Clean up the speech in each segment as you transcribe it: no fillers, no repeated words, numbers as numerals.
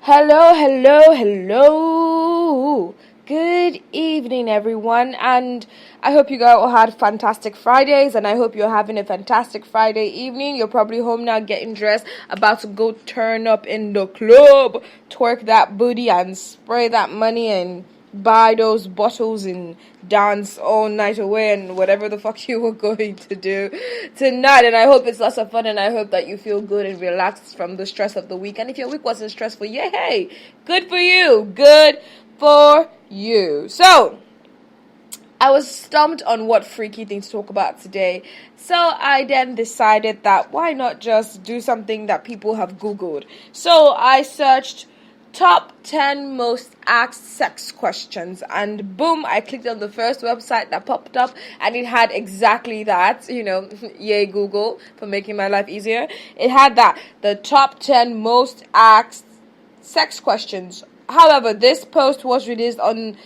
Hello, hello, hello. Good evening, everyone, and I hope you guys all had fantastic Fridays, and I hope you're having a fantastic Friday evening. You're probably home now getting dressed, about to go turn up in the club, twerk that booty and spray that money and buy those bottles and dance all night away and whatever the fuck you were going to do tonight. And I hope it's lots of fun, and I hope that you feel good and relaxed from the stress of the week. And if your week wasn't stressful, yeah, hey, good for you. Good for you. So I was stumped on what freaky thing to talk about today. So I then decided that why not just do something that people have Googled. So I searched top 10 most asked sex questions, and boom, I clicked on the first website that popped up, and it had exactly that. Yay Google for making my life easier. It had that, the top 10 most asked sex questions. However, this post was released on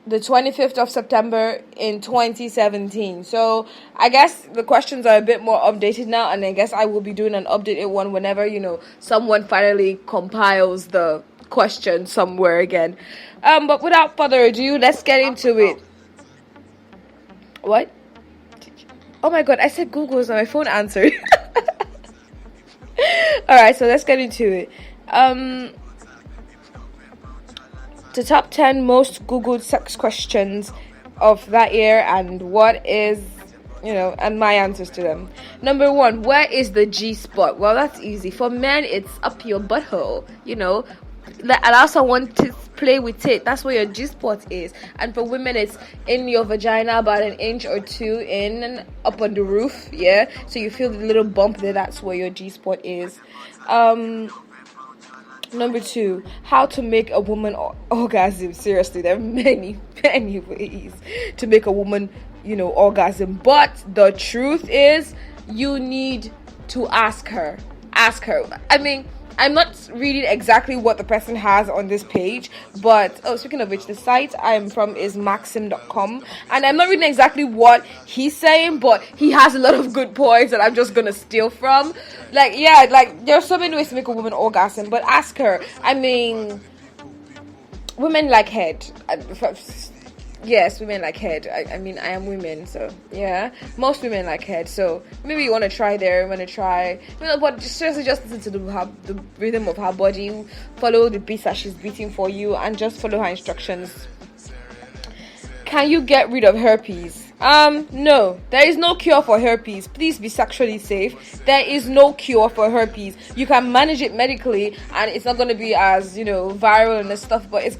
the 25th of September in 2017. So I guess the questions are a bit more updated now, and I guess I will be doing an updated one whenever, someone finally compiles the question somewhere again. But without further ado, let's get into it. What? Oh my god, I said Google, so my phone answered. Alright, so let's get into it. The top 10 most Googled sex questions of that year, and what is, and my answers to them. Number 1, where is the G spot? Well, that's easy. For men, it's up your butthole, allow someone to play with it. That's where your G spot is. And for women, it's in your vagina, about an inch or two in and up on the roof, yeah? So you feel the little bump there, that's where your G spot is. Number 2, how to make a woman orgasm. Seriously, there are many ways to make a woman, orgasm. But the truth is, you need to ask her. I mean, I'm not reading exactly what the person has on this page, but speaking of which, the site I'm from is maxim.com, and I'm not reading exactly what he's saying, but he has a lot of good points that I'm just gonna steal from. There's so many ways to make a woman orgasm, but ask her. I mean, women like head. Yes, women like head. I mean, I am women, so yeah. Most women like head, so maybe you want to try there. But seriously, just listen to the rhythm of her body, follow the beats that she's beating for you, and just follow her instructions. Can you get rid of herpes? No, there is no cure for herpes. Please be sexually safe. There is no cure for herpes. You can manage it medically, and it's not going to be as, viral and stuff, but it's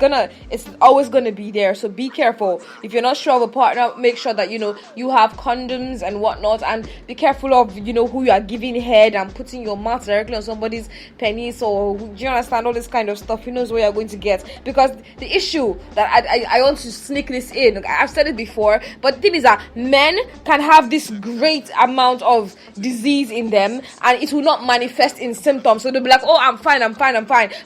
always going to be there. So be careful. If you're not sure of a partner, make sure that, you have condoms and whatnot, and be careful of, who you are giving head and putting your mouth directly on somebody's penis, or, do you understand, all this kind of stuff. Who knows where you're going to get? Because the issue that I want to sneak this in, I've said it before, but the thing is that men can have this great amount of disease in them, and it will not manifest in symptoms. So they'll be like, oh, I'm fine,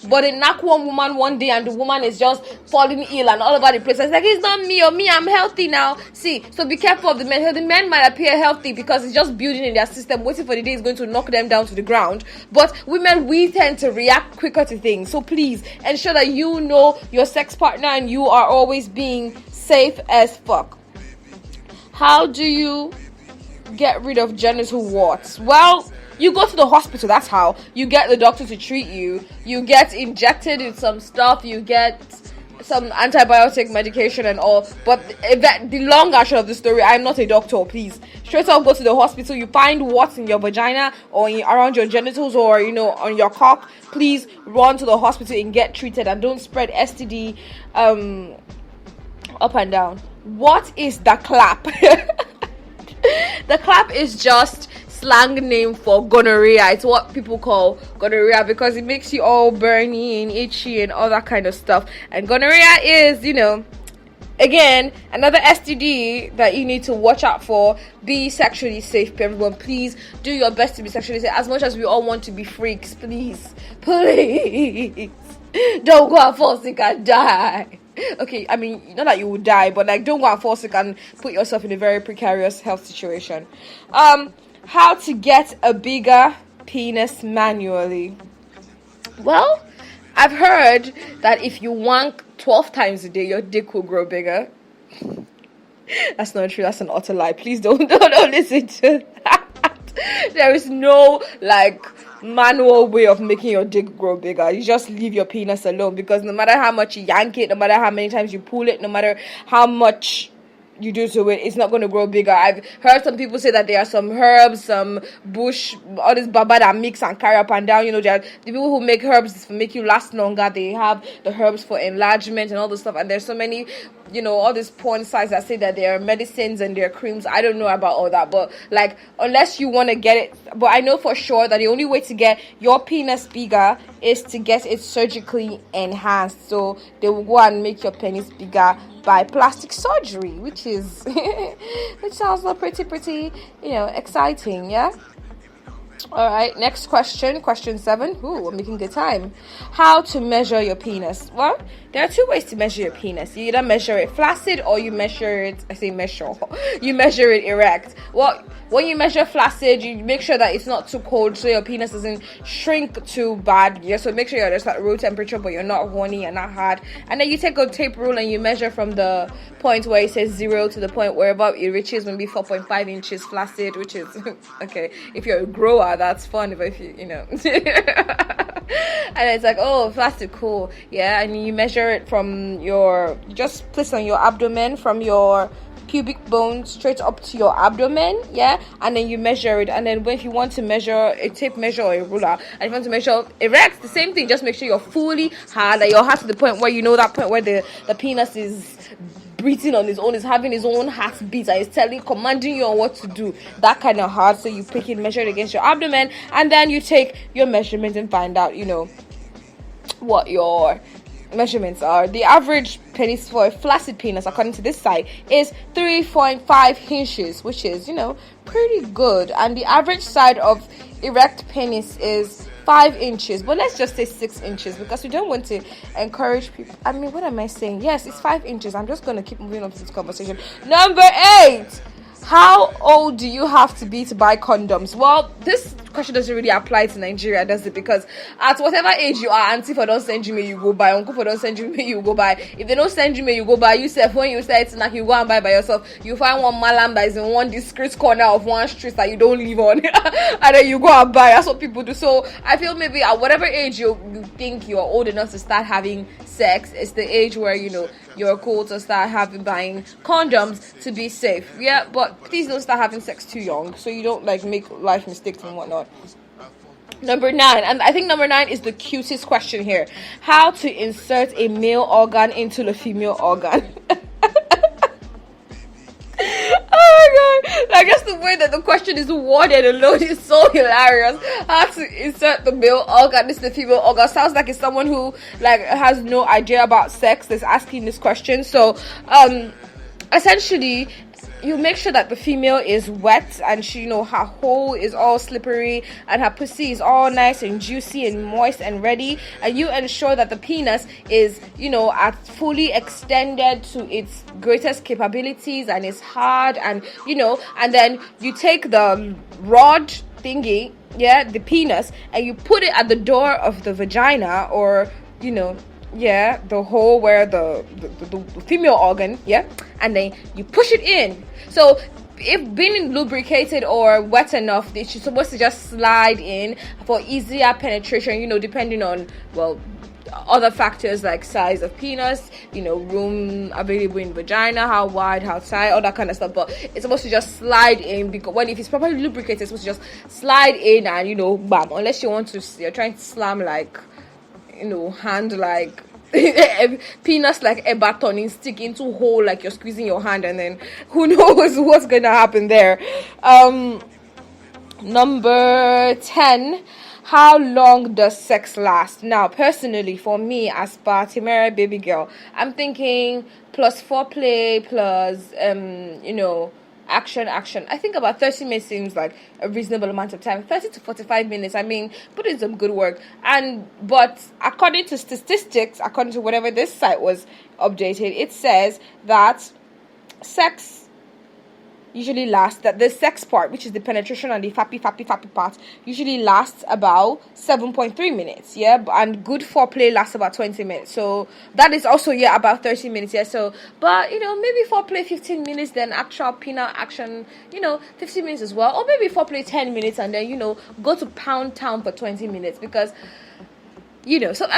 but they knock one woman one day, and the woman is just falling ill and all over the place. It's like, it's not me, or me, I'm healthy now. See, so be careful of the men. The men might appear healthy because it's just building in their system, waiting for the day is going to knock them down to the ground. But women, we tend to react quicker to things. So please ensure that you know your sex partner and you are always being safe as fuck. How do you get rid of genital warts? Well, you go to the hospital. That's how. You get the doctor to treat you. You get injected with some stuff. You get some antibiotic medication and all. But the long and short of the story, I'm not a doctor, please. Straight up go to the hospital. You find warts in your vagina or around your genitals or, on your cock. Please run to the hospital and get treated, and don't spread STD up and down. What is the clap? The clap is just slang name for gonorrhea. It's what people call gonorrhea because it makes you all burny and itchy and all that kind of stuff. And gonorrhea is, again, another STD that you need to watch out for. Be sexually safe, everyone. Please do your best to be sexually safe. As much as we all want to be freaks, please. Don't go and fall sick and die. Okay, I mean, not that you would die, but don't go and fall sick and put yourself in a very precarious health situation. How to get a bigger penis manually. Well, I've heard that if you wank 12 times a day, your dick will grow bigger. That's not true. That's an utter lie. Please don't listen to that. There is no like manual way of making your dick grow bigger. You just leave your penis alone, because no matter how much you yank it, no matter how many times you pull it, no matter how much you do to it, it's not going to grow bigger. I've heard some people say that there are some herbs, some bush, all this baba that mix and carry up and down. There are the people who make herbs to make you last longer. They have the herbs for enlargement and all this stuff. And there's so many, all these porn sites that say that there are medicines and there are creams. I don't know about all that, but like, unless you want to get it, but I know for sure that the only way to get your penis bigger is to get it surgically enhanced. So they will go and make your penis bigger by plastic surgery, which sounds pretty exciting. Yeah. All right, next question 7. Ooh, we're making good time. How to measure your penis? Well, there are 2 ways to measure your penis. You either measure it flaccid or you measure it, you measure it erect. Well, when you measure flaccid, you make sure that it's not too cold so your penis doesn't shrink too bad. Yeah, so make sure you're just at room temperature, but you're not horny and not hard. And then you take a tape rule and you measure from the point where it says 0 to the point where about it reaches maybe 4.5 inches flaccid, which is okay. If you're a grower, that's fun. But if you know and it's like, oh, flaccid, cool. Yeah, and you measure it from you just place on your abdomen from your pubic bone straight up to your abdomen, yeah, and then you measure it. And then if you want to measure a tape measure or a ruler, and if you want to measure erect, the same thing. Just make sure you're fully hard, that you're hard to the point where that point where the penis is breathing on his own, is having his own heartbeat, and is commanding you on what to do. That kind of hard. So you pick it, measure it against your abdomen, and then you take your measurement and find out, what your measurements are. The average penis for a flaccid penis, according to this site, is 3.5 inches, which is pretty good. And the average side of erect penis is 5 inches, but let's just say 6 inches, because we don't want to encourage people. I mean, what am I saying? Yes, it's 5 inches. I'm just going to keep moving on to this conversation. Number 8. How old do you have to be to buy condoms? Well, this question doesn't really apply to Nigeria, does it? Because at whatever age you are, auntie for don't send you me, you go buy. Uncle for don't send you me, you go buy. If they don't send you me, you go buy. Yourself, when you say it's like you go and buy by yourself, you find one malam that is in one discreet corner of one street that you don't live on, and then you go and buy. That's what people do. So I feel maybe at whatever age you think you're old enough to start having sex, it's the age where you're cool to start buying condoms to be safe. Yeah, but please don't start having sex too young, so you don't make life mistakes and whatnot. Number 9, and I think number 9 is the cutest question here. How to insert a male organ into the female organ. Oh my god, I guess the way that the question is worded alone is so hilarious. How to insert the male organ into the female organ sounds like it's someone who has no idea about sex that's asking this question. So essentially, you make sure that the female is wet and she, her hole is all slippery and her pussy is all nice and juicy and moist and ready, and you ensure that the penis is, at fully extended to its greatest capabilities and is hard, and and then you take the rod thingy, the penis, and you put it at the door of the vagina, or the hole where the female organ, and then you push it in. So if being lubricated or wet enough, it's supposed to just slide in for easier penetration, depending on, other factors like size of penis, room available in vagina, how wide, how tight, all that kind of stuff. But it's supposed to just slide in, because if it's properly lubricated, it's supposed to just slide in and, bam. Unless you're trying to slam hand penis like a baton and stick into a hole like you're squeezing your hand, and then who knows what's gonna happen there. Number 10. How long does sex last? Now, personally, for me, as per Timera baby girl, I'm thinking plus foreplay plus action. I think about 30 minutes seems like a reasonable amount of time. 30 to 45 minutes. I mean, put in some good work. But according to statistics, according to whatever this site was updated, it says that sex usually lasts, that the sex part, which is the penetration and the fappy part, usually lasts about 7.3 minutes, yeah, and good foreplay lasts about 20 minutes, so that is also, yeah, about 30 minutes, yeah, so, but, maybe foreplay 15 minutes, then actual penile action, 15 minutes as well, or maybe foreplay 10 minutes, and then, go to pound town for 20 minutes, because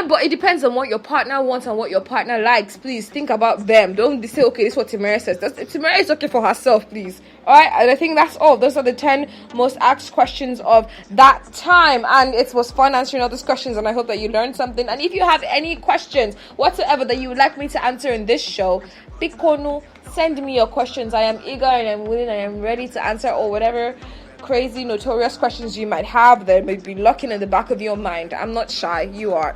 but it depends on what your partner wants and what your partner likes. Please think about them. Don't say, okay, this is what Timera says. Timera is okay for herself, please. Alright, and I think that's all. Those are the 10 most asked questions of that time. And it was fun answering all those questions, and I hope that you learned something. And if you have any questions whatsoever that you would like me to answer in this show, Pikonu, send me your questions. I am eager and I'm willing and I'm ready to answer, or whatever crazy notorious questions you might have that may be lurking in the back of your mind. I'm not shy, you are.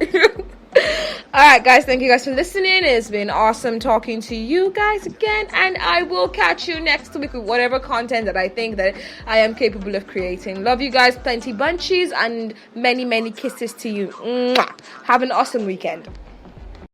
Alright guys, thank you guys for listening. It's been awesome talking to you guys again, and I will catch you next week with whatever content that I think that I am capable of creating. Love you guys, plenty bunchies, and many kisses to you. Mwah. Have an awesome weekend.